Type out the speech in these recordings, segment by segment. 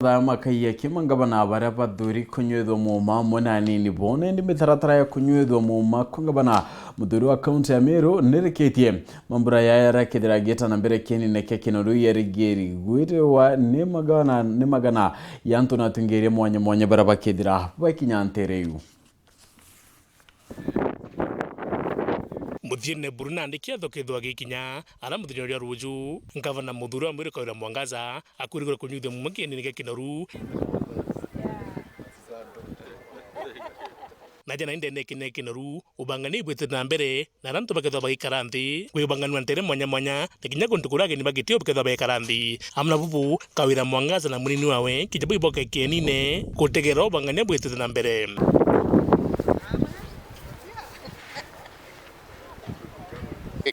Makaiya kimangabana baraba duri kunywedo muma munanini bone ndi mitaratara ya kunywedo muma kungabana muduri wa kaunti ya Meru nereketie mambura ya yara kedira geta na mbere keni neke kinoru yerigeri gwire wa nemagana yanto na tungere mwanya baraba kedira bakinyantereyu Muthine Buruna ndikia thokethwa gikinya ara muthine ria ruju ngavana muthuru wa Meru Kawira Mwangaza akurigura kunyuithia mumaki nige kinoru na jana inde kine kinoru ubangani bwete na mbere na rantu bakethwa bagikara nthi kwi ubangani ntere mwanya tikinya kuntukura ni bagitio bakethwa bagikara nthi amna bubu Kawira Mwangaza na munini wawe kijabu iboka kienine kutegera ubangani bwete na mbere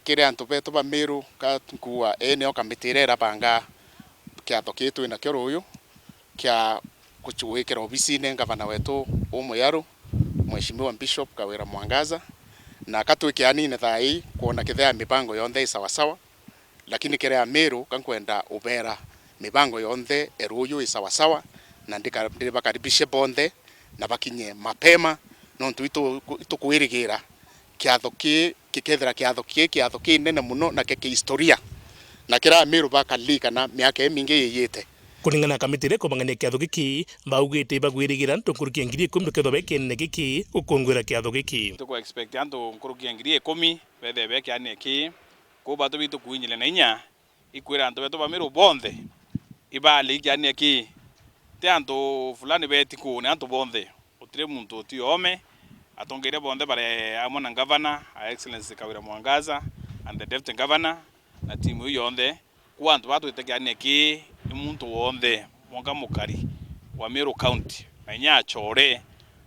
kire antu betu ba Meru ka kuwa eneo kamitirera banga kya tokitu ina kyo ruyu kya kuchuwekera obisine ngavana wetu umuyaru mheshimiwa Bishop Kawira Mwangaza na katwike anine thai kuona kithea mipango yonthe sawa lakini kire Meru kankwenda ubera mipango yonthe eruyu sawa na ndibakaribishe bonde na bakinye mapema no tukuirigira kiatho ki nene muno na keke historia na kira Meru bakalika na miaka mingi yeyete kuningana kamitire kubangania kiatho giki baugite bagwirigira ntukurukia ngiri 10 ketho bekene giki ukongwira kiatho giki tuko expect antu nkurukia ngiri 10 bethe bekane ki kuba tu bitu kuinyile na inya ikwira antu betu ba Meru bonde ibali kyane ki te antu fulani beti ku ne antu bonde utire muntu tiome atongere bonde bare amona governor excellency Kawira Mwangaza and the deputy governor na timu yonde kwantu watu itekyane ki umuntu wonde mwanga mukari wa Meru County na nya chore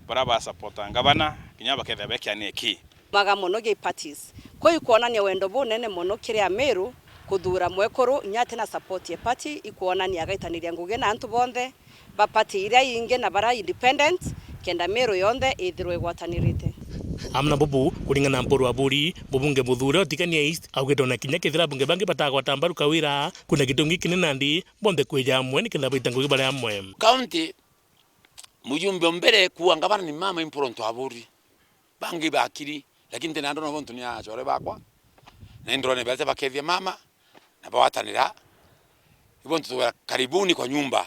baraba supporta governor kinya baketha bekyane ki maga mono ge parties ko ikuonania wendo bunene mono kire Meru kuthura mwekuru nyate na support ye party ikuonania gaitaniria nguge na antu bonde ba party iria inge na bara independent kenda Meru yonde ithirwe gwatanirite amna bubu kuringana mporo wa buri bubunge muthura otikania east augedona kinya kithira bunge bangi batagwa tambaru Kawira kuna gitungi kinene nandi bonde kweja mwe nikenda baitango ibale amwe county mujumbe mbere kuwa ngabana ni mama impronto aburi bangi bakiri lakini tena ndo bontu ni achore bakwa na ndrone bete bakethia mama na bawatanira ibontu tuwa karibuni kwa nyumba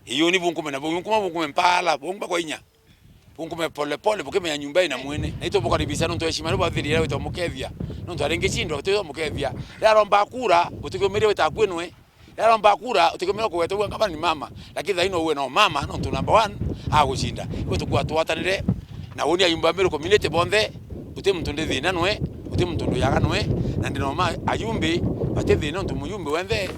hiyo ni bunkume na bunkume mpala bunkume kwa inya bunkume pole bukeme nyumba ina mwene na ito bukaribisa nto heshima ro bathiri ro mukethia nto arenge chindo to mukethia rero mbakura utikomere wetakwenwe rero mbakura utikomere ko wetu ngaba ni mama lakini thaino uwe no mama nto number 1 agushinda ibo tukwa twatanire na woni ayumba Meru community bonde uti mtu ndithi nanwe uti mtu ndo yaganwe na ndino ma ayumbi batethi nto muyumbi wenthe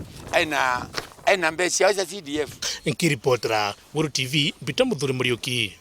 aina mbesi ya CDF nkiripotra Wuru TV Bita Muthuri Muriuki.